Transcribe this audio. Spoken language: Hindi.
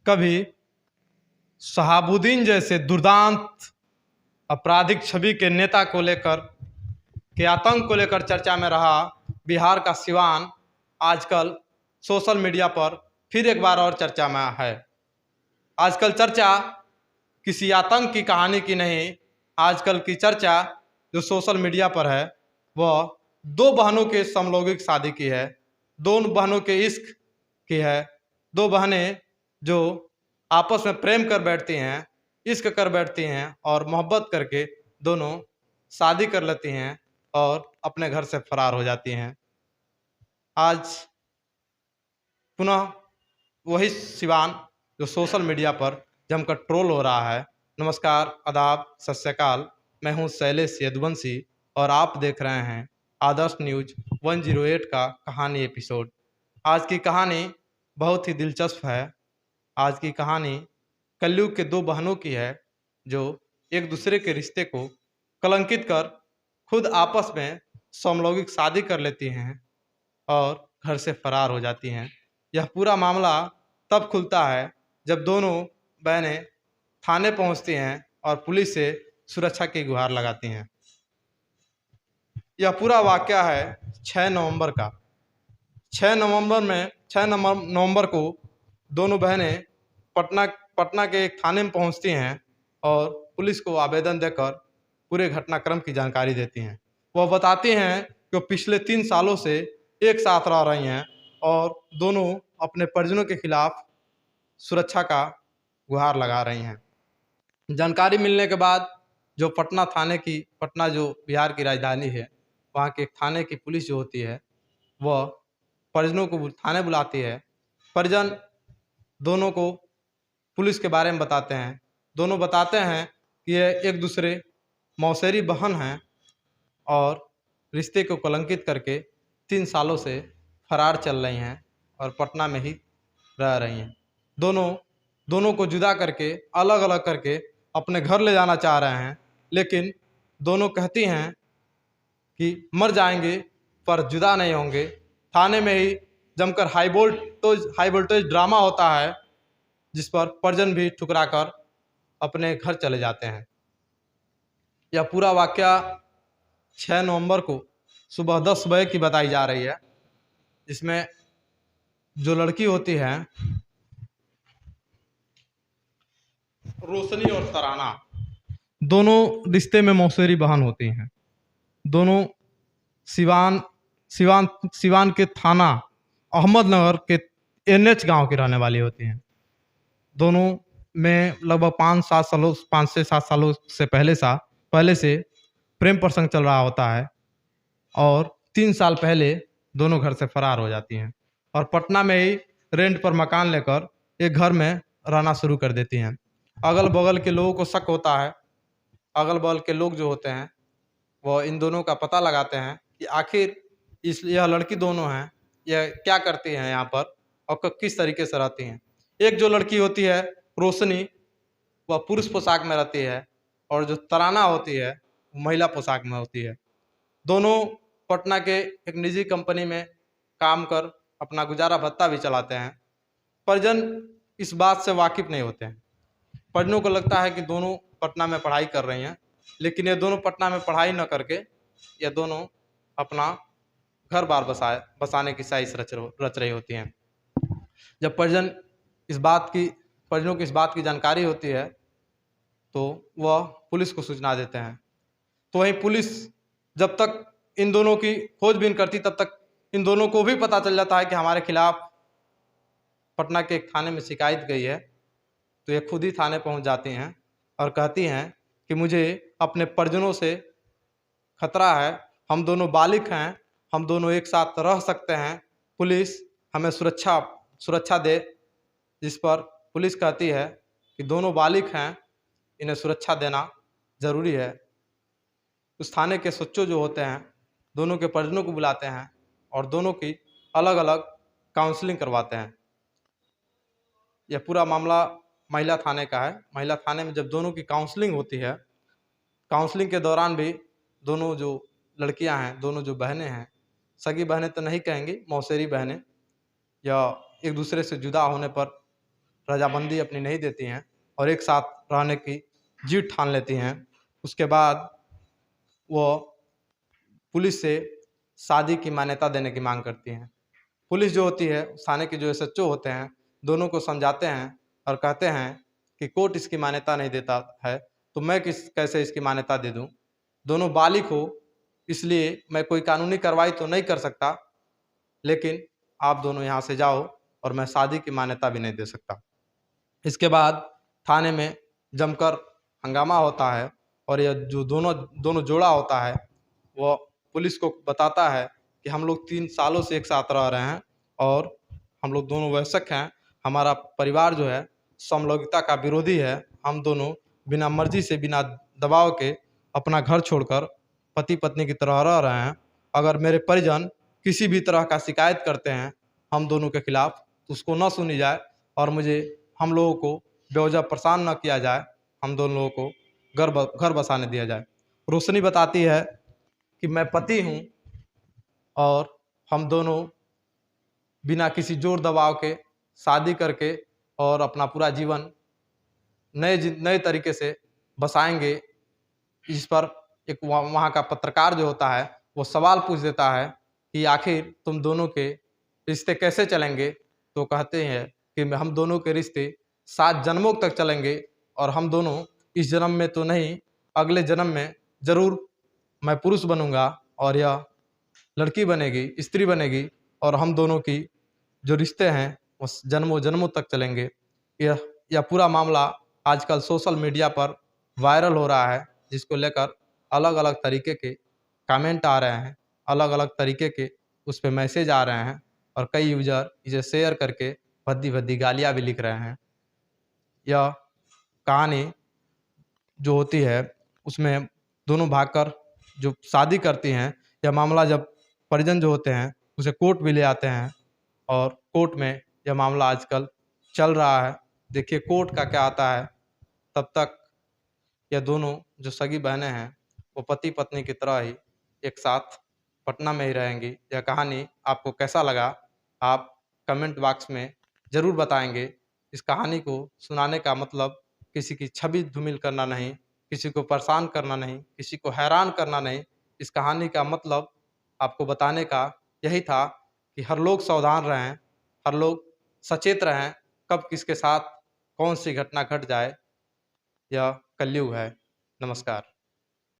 कभी शहाबुद्दीन जैसे दुर्दांत आपराधिक छवि के नेता को लेकर के आतंक को लेकर चर्चा में रहा बिहार का सिवान आजकल सोशल मीडिया पर फिर एक बार और चर्चा में है। आजकल चर्चा किसी आतंक की कहानी की नहीं, आजकल की चर्चा जो सोशल मीडिया पर है वह दो बहनों के समलैंगिक शादी की है, दोनों बहनों के इश्क की है। दो बहनें जो आपस में प्रेम कर बैठती हैं, इश्क कर बैठती हैं और मोहब्बत करके दोनों शादी कर लेती हैं और अपने घर से फरार हो जाती हैं। आज पुनः वही सिवान जो सोशल मीडिया पर जमकर ट्रोल हो रहा है। नमस्कार, आदाब, सत श्री अकाल। मैं हूं शैलेश यदुवंशी और आप देख रहे हैं आदर्श न्यूज 108 का कहानी एपिसोड। आज की कहानी बहुत ही दिलचस्प है। आज की कहानी कलयुग के दो बहनों की है जो एक दूसरे के रिश्ते को कलंकित कर खुद आपस में समलैंगिक शादी कर लेती हैं और घर से फरार हो जाती हैं। यह पूरा मामला तब खुलता है जब दोनों बहनें थाने पहुंचती हैं और पुलिस से सुरक्षा की गुहार लगाती हैं। यह पूरा वाकया है 6 नवंबर का। 6 नवंबर को दोनों बहनें पटना के एक थाने में पहुंचती हैं और पुलिस को आवेदन देकर पूरे घटनाक्रम की जानकारी देती हैं। वह बताती हैं कि वो पिछले 3 सालों से एक साथ रह रही हैं और दोनों अपने परिजनों के खिलाफ सुरक्षा का गुहार लगा रही हैं। जानकारी मिलने के बाद जो पटना जो बिहार की राजधानी है, वहाँ के थाने की पुलिस जो होती है वह परिजनों को थाने बुलाती है। परिजन दोनों को पुलिस के बारे में बताते हैं। दोनों बताते हैं कि ये एक दूसरे मौसेरी बहन हैं और रिश्ते को कलंकित करके 3 सालों से फरार चल रही हैं और पटना में ही रह रही हैं। दोनों को जुदा करके अलग अलग करके अपने घर ले जाना चाह रहे हैं, लेकिन दोनों कहती हैं कि मर जाएंगे पर जुदा नहीं होंगे। थाने में ही जमकर हाई वोल्टेज ड्रामा होता है जिस पर परिजन भी ठुकरा कर अपने घर चले जाते हैं। यह पूरा वाकया 6 नवंबर को सुबह 10 बजे की बताई जा रही है, जिसमें जो लड़की होती है रोशनी और तराना, दोनों रिश्ते में मौसेरी बहन होती हैं। दोनों सिवान के थाना अहमदनगर के NH गांव की रहने वाली होती हैं। दोनों में लगभग 5 से 7 सालों से पहले से प्रेम प्रसंग चल रहा होता है और 3 साल पहले दोनों घर से फरार हो जाती हैं और पटना में ही रेंट पर मकान लेकर एक घर में रहना शुरू कर देती हैं। अगल बगल के लोगों को शक होता है। अगल बगल के लोग जो होते हैं वह इन दोनों का पता लगाते हैं कि आखिर यह लड़की दोनों हैं, यह क्या करती हैं यहाँ पर और किस तरीके से रहती हैं। एक जो लड़की होती है रोशनी, वह पुरुष पोशाक में रहती है और जो तराना होती है वो महिला पोशाक में होती है। दोनों पटना के एक निजी कंपनी में काम कर अपना गुजारा भत्ता भी चलाते हैं। परिजन इस बात से वाकिफ नहीं होते हैं। परिजनों को लगता है कि दोनों पटना में पढ़ाई कर रही हैं, लेकिन ये दोनों पटना में पढ़ाई न करके ये दोनों अपना घर बार बसाने की साजिश रच रही होती हैं। जब परिजनों को इस बात की जानकारी होती है तो वह पुलिस को सूचना देते हैं। तो वहीं पुलिस जब तक इन दोनों की खोजबीन करती तब तक इन दोनों को भी पता चल जाता है कि हमारे खिलाफ पटना के एक थाने में शिकायत गई है। तो ये खुद ही थाने पहुंच जाती हैं और कहती हैं कि मुझे अपने परिजनों से खतरा है, हम दोनों बालिग हैं, हम दोनों एक साथ रह सकते हैं, पुलिस हमें सुरक्षा दे। जिस पर पुलिस कहती है कि दोनों बालिग हैं, इन्हें सुरक्षा देना ज़रूरी है। उस थाने के सच्चो जो होते हैं दोनों के परिजनों को बुलाते हैं और दोनों की अलग अलग काउंसलिंग करवाते हैं। यह पूरा मामला महिला थाने का है। महिला थाने में जब दोनों की काउंसलिंग होती है, काउंसलिंग के दौरान भी दोनों जो लड़कियां हैं, दोनों जो बहनें हैं, सगी बहनें तो नहीं कहेंगी, मौसेरी बहनें, या एक दूसरे से जुदा होने पर रजामंदी अपनी नहीं देती हैं और एक साथ रहने की जिद ठान लेती हैं। उसके बाद वो पुलिस से शादी की मान्यता देने की मांग करती हैं। पुलिस जो होती है, थाने के जो एसएचओ होते हैं, दोनों को समझाते हैं और कहते हैं कि कोर्ट इसकी मान्यता नहीं देता है, तो मैं कैसे इसकी मान्यता दे दूं? दोनों बालिग हो, इसलिए मैं कोई कानूनी कार्रवाई तो नहीं कर सकता, लेकिन आप दोनों यहाँ से जाओ और मैं शादी की मान्यता भी नहीं दे सकता। इसके बाद थाने में जमकर हंगामा होता है और यह जो दोनों दोनों जोड़ा होता है, वो पुलिस को बताता है कि हम लोग 3 सालों से एक साथ रह रहे हैं और हम लोग दोनों वयस्क हैं। हमारा परिवार जो है समलैंगिकता का विरोधी है। हम दोनों बिना मर्जी से, बिना दबाव के अपना घर छोड़कर पति पत्नी की तरह रह रहे हैं। अगर मेरे परिजन किसी भी तरह का शिकायत करते हैं हम दोनों के खिलाफ, तो उसको न सुनी जाए और हम लोगों को बेवजह परेशान न किया जाए। हम दोनों लोगों को घर बसाने दिया जाए। रोशनी बताती है कि मैं पति हूँ और हम दोनों बिना किसी जोर दबाव के शादी करके और अपना पूरा जीवन नए तरीके से बसाएंगे। इस पर एक वहाँ का पत्रकार जो होता है वो सवाल पूछ देता है कि आखिर तुम दोनों के रिश्ते कैसे चलेंगे? तो कहते हैं कि हम दोनों के रिश्ते 7 जन्मों तक चलेंगे और हम दोनों इस जन्म में तो नहीं, अगले जन्म में ज़रूर मैं पुरुष बनूंगा और यह लड़की बनेगी, स्त्री बनेगी और हम दोनों की जो रिश्ते हैं वो जन्मों जन्मों तक चलेंगे। यह पूरा मामला आजकल सोशल मीडिया पर वायरल हो रहा है, जिसको लेकर अलग अलग तरीके के कमेंट आ रहे हैं, अलग अलग तरीके के उस पर मैसेज आ रहे हैं और कई यूजर इसे शेयर करके भद्दी भद्दी गालियाँ भी लिख रहे हैं। यह कहानी जो होती है उसमें दोनों भागकर जो शादी करती हैं, यह मामला जब परिजन जो होते हैं उसे कोर्ट भी ले आते हैं और कोर्ट में यह मामला आजकल चल रहा है। देखिए कोर्ट का क्या आता है। तब तक यह दोनों जो सगी बहनें हैं वो पति पत्नी की तरह ही एक साथ पटना में ही रहेंगी। यह कहानी आपको कैसा लगा, आप कमेंट बॉक्स में ज़रूर बताएंगे। इस कहानी को सुनाने का मतलब किसी की छवि धूमिल करना नहीं, किसी को परेशान करना नहीं, किसी को हैरान करना नहीं। इस कहानी का मतलब आपको बताने का यही था कि हर लोग सावधान रहें, हर लोग सचेत रहें, कब किसके साथ कौन सी घटना घट जाए। यह कलयुग है। नमस्कार।